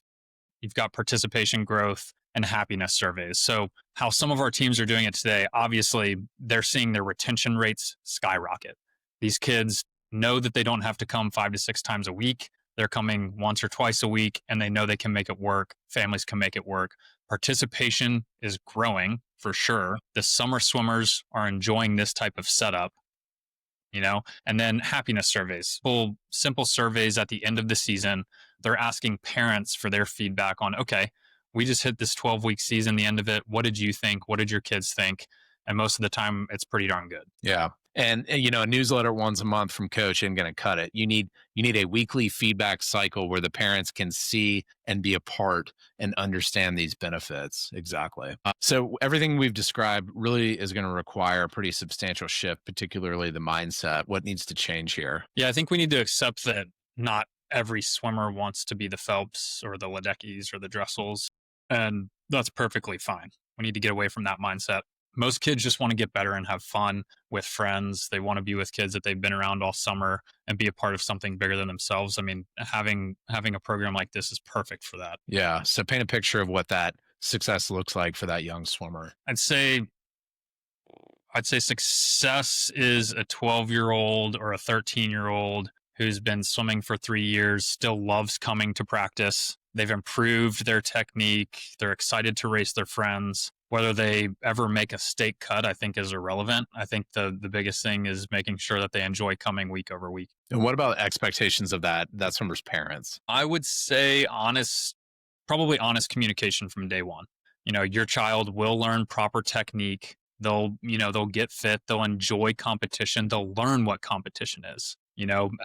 You've got participation growth and happiness surveys. So how some of our teams are doing it today, obviously they're seeing their retention rates skyrocket. These kids know that they don't have to come 5 to 6 times a week. They're coming once or twice a week and they know they can make it work. Families can make it work. Participation is growing for sure. The summer swimmers are enjoying this type of setup, and then happiness surveys, simple surveys at the end of the season. They're asking parents for their feedback on, okay, we just hit this 12-week season, the end of it. What did you think? What did your kids think? And most of the time it's pretty darn good. Yeah. And a newsletter once a month from coach isn't going to cut it. You need a weekly feedback cycle where the parents can see and be a part and understand these benefits. Exactly. So everything we've described really is going to require a pretty substantial shift, particularly the mindset. What needs to change here? Yeah, I think we need to accept that not every swimmer wants to be the Phelps or the Ledeckis or the Dressels, and that's perfectly fine. We need to get away from that mindset. Most kids just want to get better and have fun with friends. They want to be with kids that they've been around all summer and be a part of something bigger than themselves. I mean, having a program like this is perfect for that. Yeah. So paint a picture of what that success looks like for that young swimmer. I'd say success is a 12-year-old or a 13-year-old who's been swimming for 3 years, still loves coming to practice. They've improved their technique. They're excited to race their friends. Whether they ever make a state cut, I think is irrelevant. I think the biggest thing is making sure that they enjoy coming week over week. And what about expectations of that swimmer's parents? I would say probably honest communication from day one. Your child will learn proper technique. They'll get fit. They'll enjoy competition. They'll learn what competition is.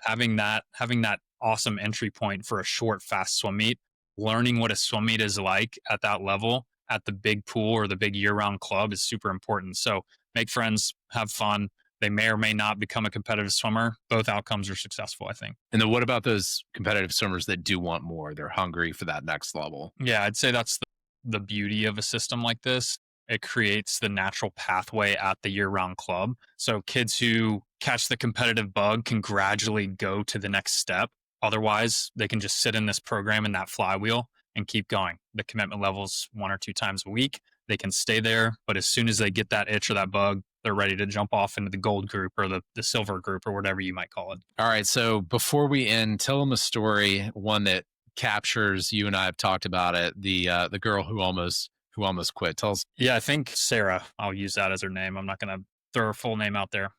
Having that awesome entry point for a short, fast swim meet, learning what a swim meet is like at that level, at the big pool or the big year-round club is super important. So make friends, have fun. They may or may not become a competitive swimmer. Both outcomes are successful, I think. And then what about those competitive swimmers that do want more? They're hungry for that next level. Yeah, I'd say that's the beauty of a system like this. It creates the natural pathway at the year-round club. So kids who catch the competitive bug can gradually go to the next step. Otherwise, they can just sit in this program in that flywheel and keep going. The commitment level's 1 or 2 times a week. They can stay there, but as soon as they get that itch or that bug, they're ready to jump off into the gold group or the silver group or whatever you might call it. All right. So before we end, tell them a story, one that captures, you and I have talked about it, the girl who almost quit. Tell us. Yeah, I think Sarah, I'll use that as her name. I'm not going to throw her full name out there.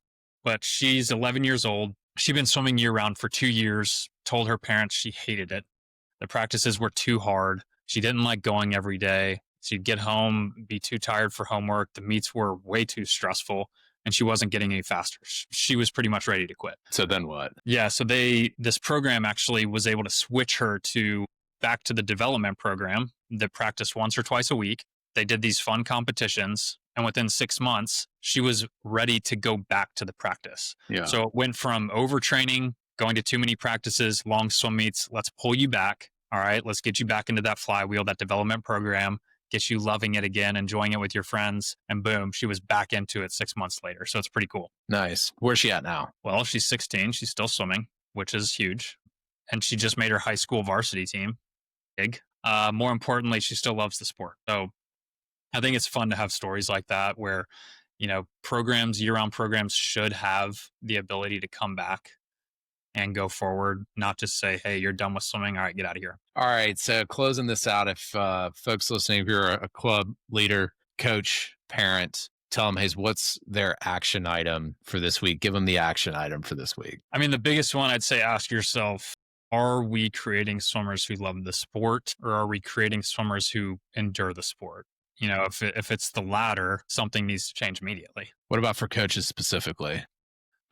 but she's 11 years old. She'd been swimming year round for 2 years, told her parents she hated it. The practices were too hard. She didn't like going every day. She'd get home, be too tired for homework. The meets were way too stressful, and she wasn't getting any faster. She was pretty much ready to quit. So then what? Yeah, so this program actually was able to switch her to back to the development program that practiced once or twice a week. They did these fun competitions, and within 6 months, she was ready to go back to the practice. Yeah. So it went from overtraining, going to too many practices, long swim meets. Let's pull you back. All right, let's get you back into that flywheel, that development program, get you loving it again, enjoying it with your friends. And boom, she was back into it 6 months later. So it's pretty cool. Nice. Where's she at now? Well, she's 16. She's still swimming, which is huge. And she just made her high school varsity team. Big. More importantly, she still loves the sport. So I think it's fun to have stories like that where, programs, year-round programs should have the ability to come back and go forward, not just say, hey, you're done with swimming. All right, get out of here. All right. So closing this out, if folks listening, if you're a club leader, coach, parent, tell them, hey, what's their action item for this week? Give them the action item for this week. I mean, the biggest one, I'd say ask yourself, are we creating swimmers who love the sport, or are we creating swimmers who endure the sport? If it's the latter, something needs to change immediately. What about for coaches specifically?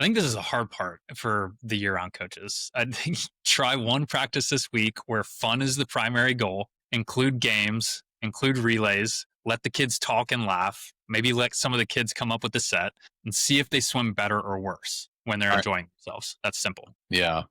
I think this is a hard part for the year-round coaches. I think try one practice this week where fun is the primary goal. Include games, include relays, let the kids talk and laugh. Maybe let some of the kids come up with the set and see if they swim better or worse when they're enjoying themselves. That's simple. Yeah.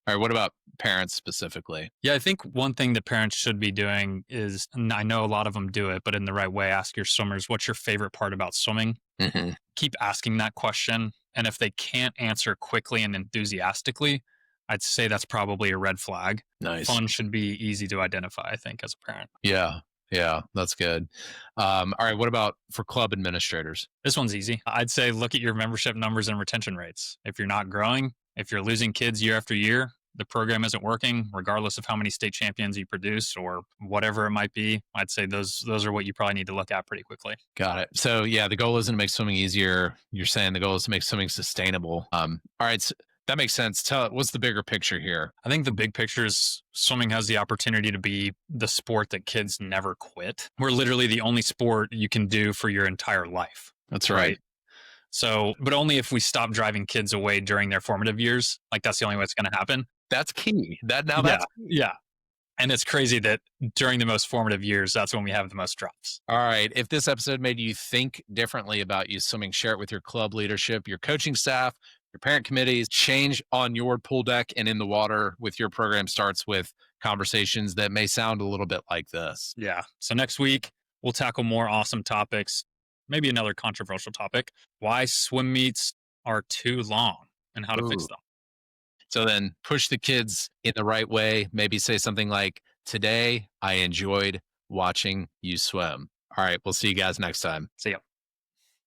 All right. What about parents specifically? Yeah, I think one thing that parents should be doing is, and I know a lot of them do it, but in the right way, ask your swimmers, what's your favorite part about swimming? Mm-hmm. Keep asking that question. And if they can't answer quickly and enthusiastically, I'd say that's probably a red flag. Nice. Fun should be easy to identify, I think, as a parent. Yeah. Yeah, that's good. All right. What about for club administrators? This one's easy. I'd say look at your membership numbers and retention rates. If you're not growing, if you're losing kids year after year, the program isn't working, regardless of how many state champions you produce or whatever it might be. I'd say those are what you probably need to look at pretty quickly. Got it. So yeah, the goal isn't to make swimming easier. You're saying the goal is to make swimming sustainable. All right. So that makes sense. What's the bigger picture here? I think the big picture is swimming has the opportunity to be the sport that kids never quit. We're literally the only sport you can do for your entire life. That's right. So, but only if we stop driving kids away during their formative years. Like that's the only way it's going to happen. That's key. That's yeah. And it's crazy that during the most formative years, that's when we have the most drops. All right. If this episode made you think differently about you swimming, share it with your club leadership, your coaching staff, your parent committees. Change on your pool deck and in the water with your program starts with conversations that may sound a little bit like this. Yeah. So next week, we'll tackle more awesome topics, maybe another controversial topic, why swim meets are too long and how to fix them. So then push the kids in the right way. Maybe say something like, today I enjoyed watching you swim. All right. We'll see you guys next time. See ya.